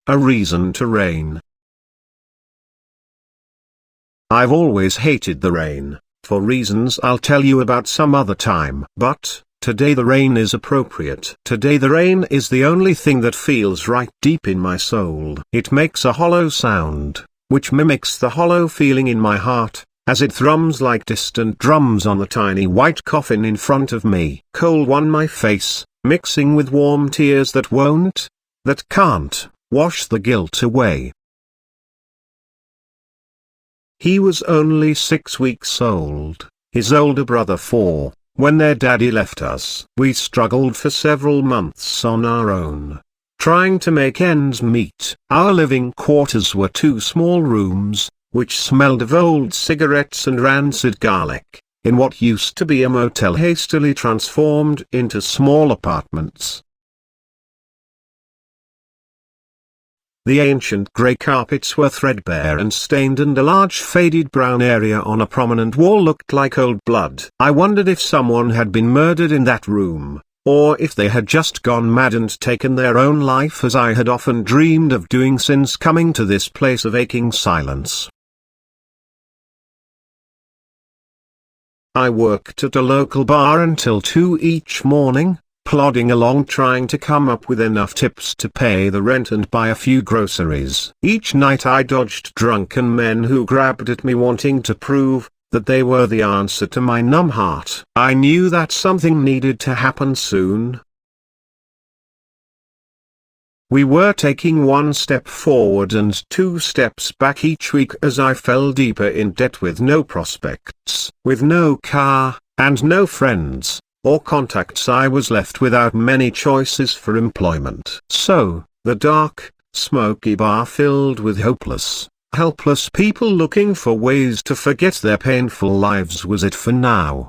A reason to rain. I've always hated the rain, for reasons I'll tell you about some other time. But, today the rain is appropriate. Today the rain is the only thing that feels right deep in my soul. It makes a hollow sound, which mimics the hollow feeling in my heart, as it thrums like distant drums on the tiny white coffin in front of me. Cold on my face, mixing with warm tears that can't, wash the guilt away. He was only 6 weeks old, his older brother 4, when their daddy left us. We struggled for several months on our own, trying to make ends meet. Our living quarters were 2 small rooms, which smelled of old cigarettes and rancid garlic, in what used to be a motel hastily transformed into small apartments. The ancient grey carpets were threadbare and stained, and a large faded brown area on a prominent wall looked like old blood. I wondered if someone had been murdered in that room, or if they had just gone mad and taken their own life, as I had often dreamed of doing since coming to this place of aching silence. I worked at a local bar until 2 each morning, plodding along trying to come up with enough tips to pay the rent and buy a few groceries. Each night I dodged drunken men who grabbed at me wanting to prove that they were the answer to my numb heart. I knew that something needed to happen soon. We were taking 1 step forward and 2 steps back each week as I fell deeper in debt, with no prospects, with no car, and no friends or contacts. I was left without many choices for employment. So, the dark, smoky bar filled with helpless people looking for ways to forget their painful lives was it for now.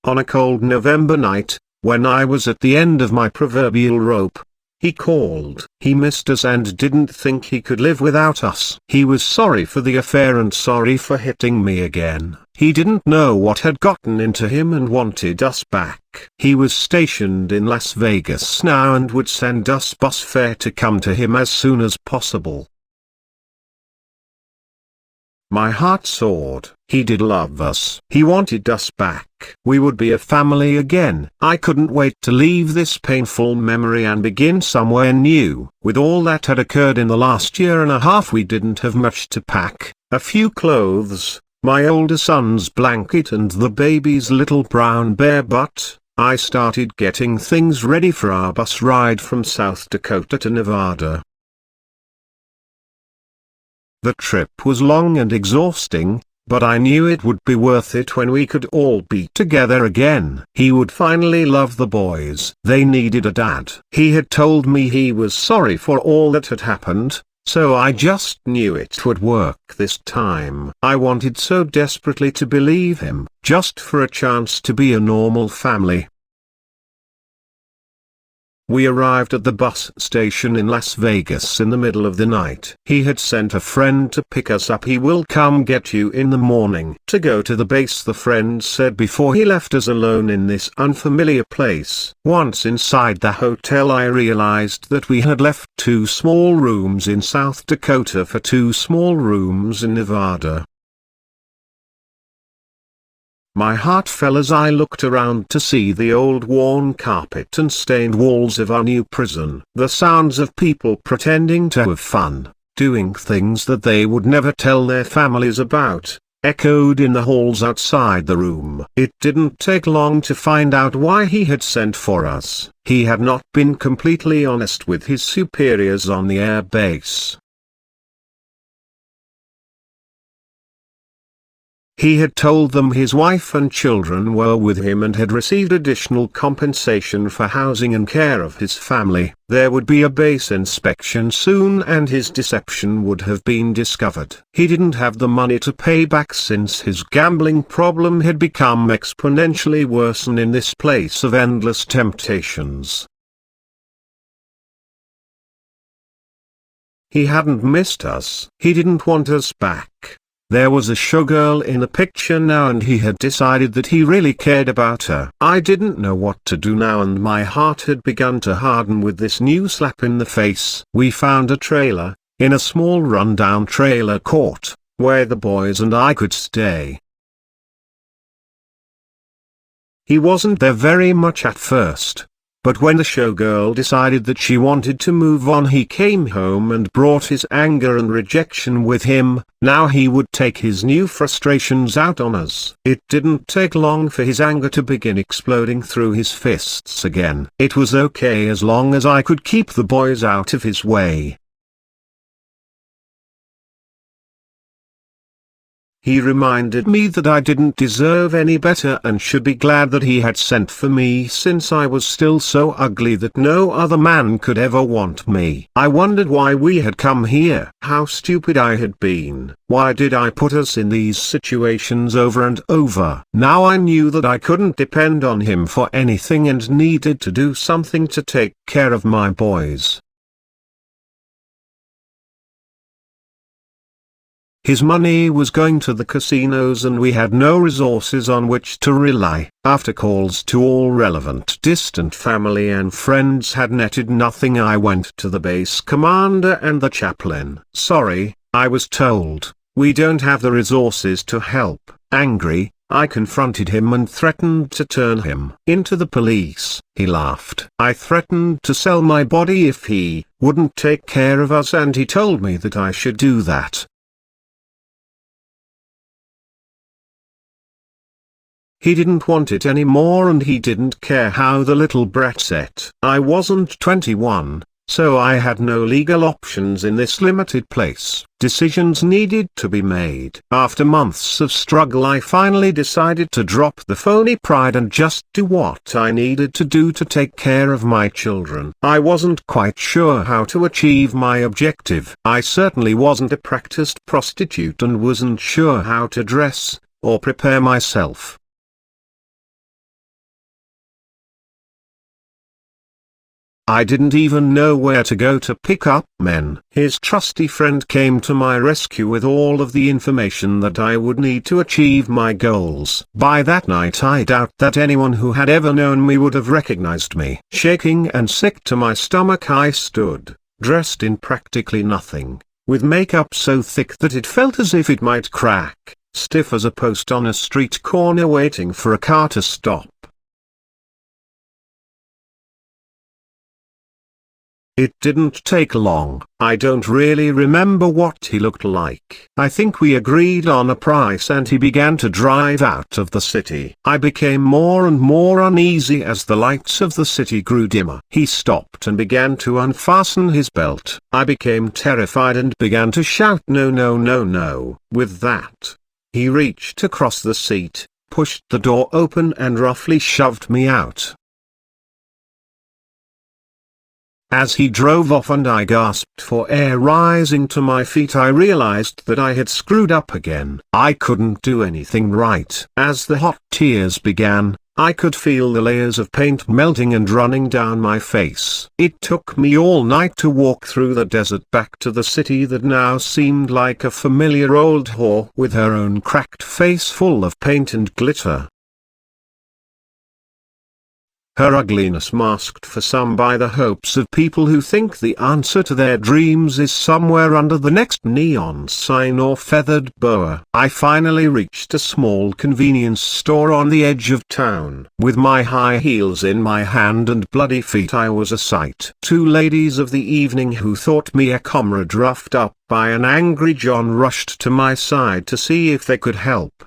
On a cold November night, when I was at the end of my proverbial rope, he called. He missed us and didn't think he could live without us. He was sorry for the affair and sorry for hitting me again. He didn't know what had gotten into him and wanted us back. He was stationed in Las Vegas now and would send us bus fare to come to him as soon as possible. My heart soared. He did love us. He wanted us back. We would be a family again. I couldn't wait to leave this painful memory and begin somewhere new. With all that had occurred in the last year and a half, we didn't have much to pack. A few clothes, my older son's blanket and the baby's little brown bear, but I started getting things ready for our bus ride from South Dakota to Nevada. The trip was long and exhausting, but I knew it would be worth it when we could all be together again. He would finally love the boys. They needed a dad. He had told me he was sorry for all that had happened, so I just knew it would work this time. I wanted so desperately to believe him, just for a chance to be a normal family. We arrived at the bus station in Las Vegas in the middle of the night. He had sent a friend to pick us up. He will come get you in the morning. To go to the base, the friend said before he left us alone in this unfamiliar place. Once inside the hotel, I realized that we had left 2 small rooms in South Dakota for 2 small rooms in Nevada. My heart fell as I looked around to see the old worn carpet and stained walls of our new prison. The sounds of people pretending to have fun, doing things that they would never tell their families about, echoed in the halls outside the room. It didn't take long to find out why he had sent for us. He had not been completely honest with his superiors on the air base. He had told them his wife and children were with him and had received additional compensation for housing and care of his family. There would be a base inspection soon and his deception would have been discovered. He didn't have the money to pay back since his gambling problem had become exponentially worse in this place of endless temptations. He hadn't missed us. He didn't want us back. There was a showgirl in the picture now and he had decided that he really cared about her. I didn't know what to do now and my heart had begun to harden with this new slap in the face. We found a trailer, in a small rundown trailer court, where the boys and I could stay. He wasn't there very much at first. But when the showgirl decided that she wanted to move on, he came home and brought his anger and rejection with him. Now he would take his new frustrations out on us. It didn't take long for his anger to begin exploding through his fists again. It was okay as long as I could keep the boys out of his way. He reminded me that I didn't deserve any better and should be glad that he had sent for me since I was still so ugly that no other man could ever want me. I wondered why we had come here. How stupid I had been. Why did I put us in these situations over and over? Now I knew that I couldn't depend on him for anything and needed to do something to take care of my boys. His money was going to the casinos and we had no resources on which to rely. After calls to all relevant distant family and friends had netted nothing, I went to the base commander and the chaplain. Sorry, I was told, we don't have the resources to help. Angry, I confronted him and threatened to turn him into the police. He laughed. I threatened to sell my body if he wouldn't take care of us and he told me that I should do that. He didn't want it anymore and he didn't care how the little brat ate. I wasn't 21, so I had no legal options in this limited place. Decisions needed to be made. After months of struggle, I finally decided to drop the phony pride and just do what I needed to do to take care of my children. I wasn't quite sure how to achieve my objective. I certainly wasn't a practiced prostitute and wasn't sure how to dress or prepare myself. I didn't even know where to go to pick up men. His trusty friend came to my rescue with all of the information that I would need to achieve my goals. By that night I doubt that anyone who had ever known me would have recognized me. Shaking and sick to my stomach, I stood, dressed in practically nothing, with makeup so thick that it felt as if it might crack, stiff as a post on a street corner waiting for a car to stop. It didn't take long. I don't really remember what he looked like. I think we agreed on a price and he began to drive out of the city. I became more and more uneasy as the lights of the city grew dimmer. He stopped and began to unfasten his belt. I became terrified and began to shout, "No, no, no, no." With that, he reached across the seat, pushed the door open and roughly shoved me out. As he drove off and I gasped for air, rising to my feet, I realized that I had screwed up again. I couldn't do anything right. As the hot tears began, I could feel the layers of paint melting and running down my face. It took me all night to walk through the desert back to the city that now seemed like a familiar old whore with her own cracked face full of paint and glitter. Her ugliness masked for some by the hopes of people who think the answer to their dreams is somewhere under the next neon sign or feathered boa. I finally reached a small convenience store on the edge of town. With my high heels in my hand and bloody feet, I was a sight. Two ladies of the evening who thought me a comrade, roughed up by an angry John, rushed to my side to see if they could help.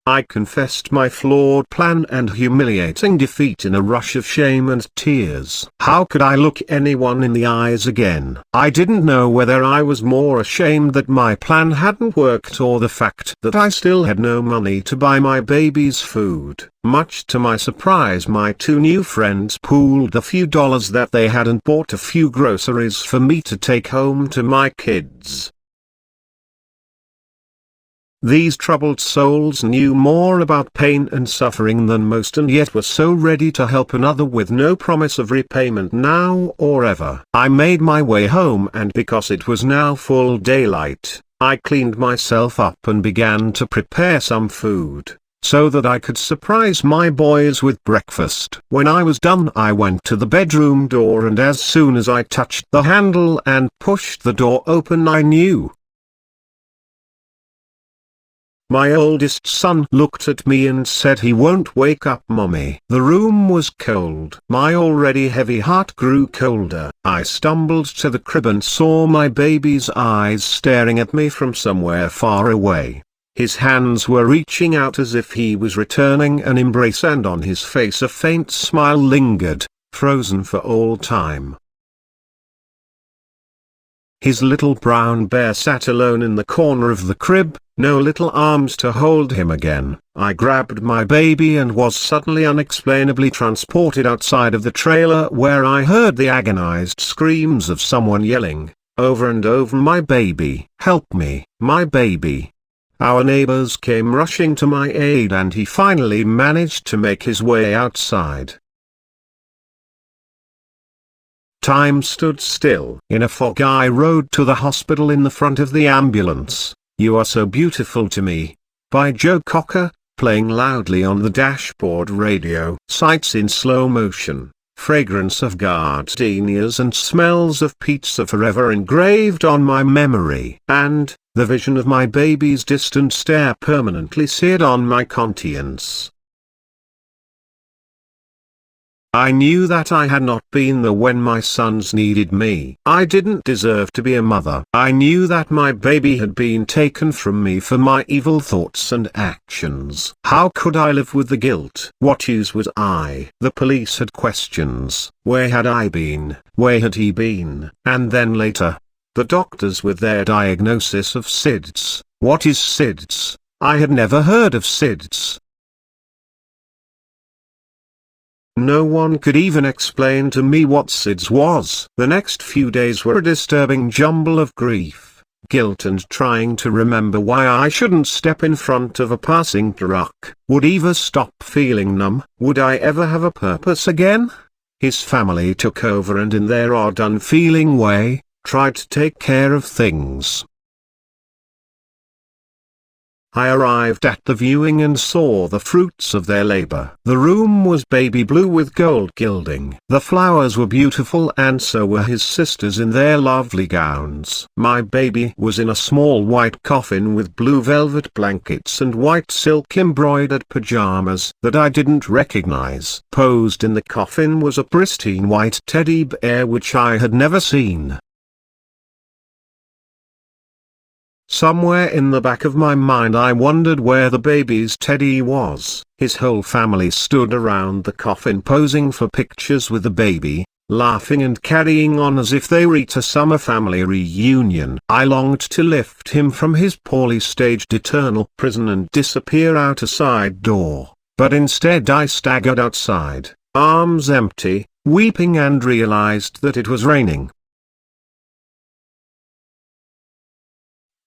I confessed my flawed plan and humiliating defeat in a rush of shame and tears. How could I look anyone in the eyes again? I didn't know whether I was more ashamed that my plan hadn't worked or the fact that I still had no money to buy my baby's food. Much to my surprise, my two new friends pooled the few dollars that they had and bought a few groceries for me to take home to my kids. These troubled souls knew more about pain and suffering than most, and yet were so ready to help another with no promise of repayment now or ever. I made my way home, and because it was now full daylight, I cleaned myself up and began to prepare some food, so that I could surprise my boys with breakfast. When I was done, I went to the bedroom door, and as soon as I touched the handle and pushed the door open, I knew. My oldest son looked at me and said he won't wake up Mommy. The room was cold. My already heavy heart grew colder. I stumbled to the crib and saw my baby's eyes staring at me from somewhere far away. His hands were reaching out as if he was returning an embrace, and on his face a faint smile lingered, frozen for all time. His little brown bear sat alone in the corner of the crib, no little arms to hold him again. I grabbed my baby and was suddenly unexplainably transported outside of the trailer, where I heard the agonized screams of someone yelling, over and over, "My baby, help me, my baby." Our neighbors came rushing to my aid, and he finally managed to make his way outside. Time stood still. In a fog I rode to the hospital in the front of the ambulance. "You Are So Beautiful to Me," by Joe Cocker, playing loudly on the dashboard radio. Sights in slow motion, fragrance of gardenias and smells of pizza forever engraved on my memory, and the vision of my baby's distant stare permanently seared on my conscience. I knew that I had not been there when my sons needed me. I didn't deserve to be a mother. I knew that my baby had been taken from me for my evil thoughts and actions. How could I live with the guilt? What use was I? The police had questions. Where had I been? Where had he been? And then later, the doctors with their diagnosis of SIDS. What is SIDS? I had never heard of SIDS. No one could even explain to me what SIDS was. The next few days were a disturbing jumble of grief, guilt, and trying to remember why I shouldn't step in front of a passing truck. Would Eva stop feeling numb? Would I ever have a purpose again? His family took over and in their odd unfeeling way, tried to take care of things. I arrived at the viewing and saw the fruits of their labor. The room was baby blue with gold gilding. The flowers were beautiful, and so were his sisters in their lovely gowns. My baby was in a small white coffin with blue velvet blankets and white silk embroidered pajamas that I didn't recognize. Posed in the coffin was a pristine white teddy bear which I had never seen. Somewhere in the back of my mind I wondered where the baby's teddy was. His whole family stood around the coffin posing for pictures with the baby, laughing and carrying on as if they were at a summer family reunion. I longed to lift him from his poorly staged eternal prison and disappear out a side door, but instead I staggered outside, arms empty, weeping, and realized that it was raining.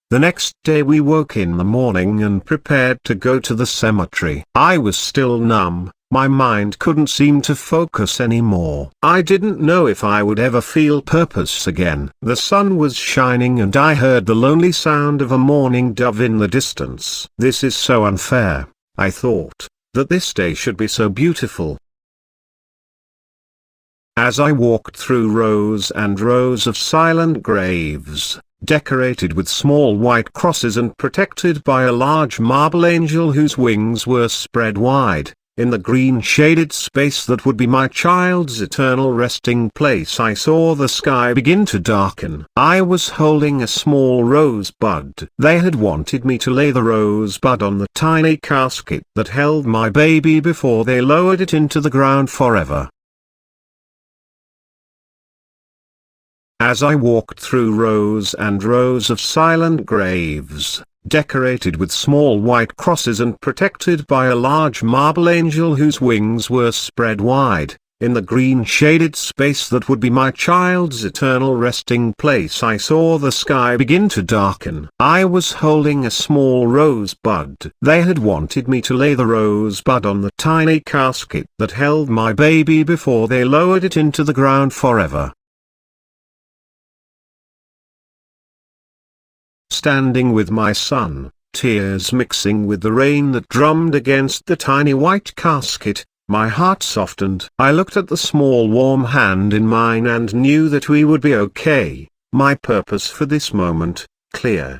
The next day we woke in the morning and prepared to go to the cemetery. I was still numb, my mind couldn't seem to focus anymore. I didn't know if I would ever feel purpose again. The sun was shining and I heard the lonely sound of a mourning dove in the distance. This is so unfair, I thought, that this day should be so beautiful. As I walked through rows and rows of silent graves, decorated with small white crosses and protected by a large marble angel whose wings were spread wide, in the green shaded space that would be my child's eternal resting place, I saw the sky begin to darken. I was holding a small rosebud. They had wanted me to lay the rosebud on the tiny casket that held my baby before they lowered it into the ground forever. As I walked through rows and rows of silent graves, decorated with small white crosses and protected by a large marble angel whose wings were spread wide, in the green shaded space that would be my child's eternal resting place, I saw the sky begin to darken. I was holding a small rosebud. They had wanted me to lay the rosebud on the tiny casket that held my baby before they lowered it into the ground forever. Standing with my son, tears mixing with the rain that drummed against the tiny white casket, my heart softened. I looked at the small warm hand in mine and knew that we would be okay. My purpose for this moment, clear.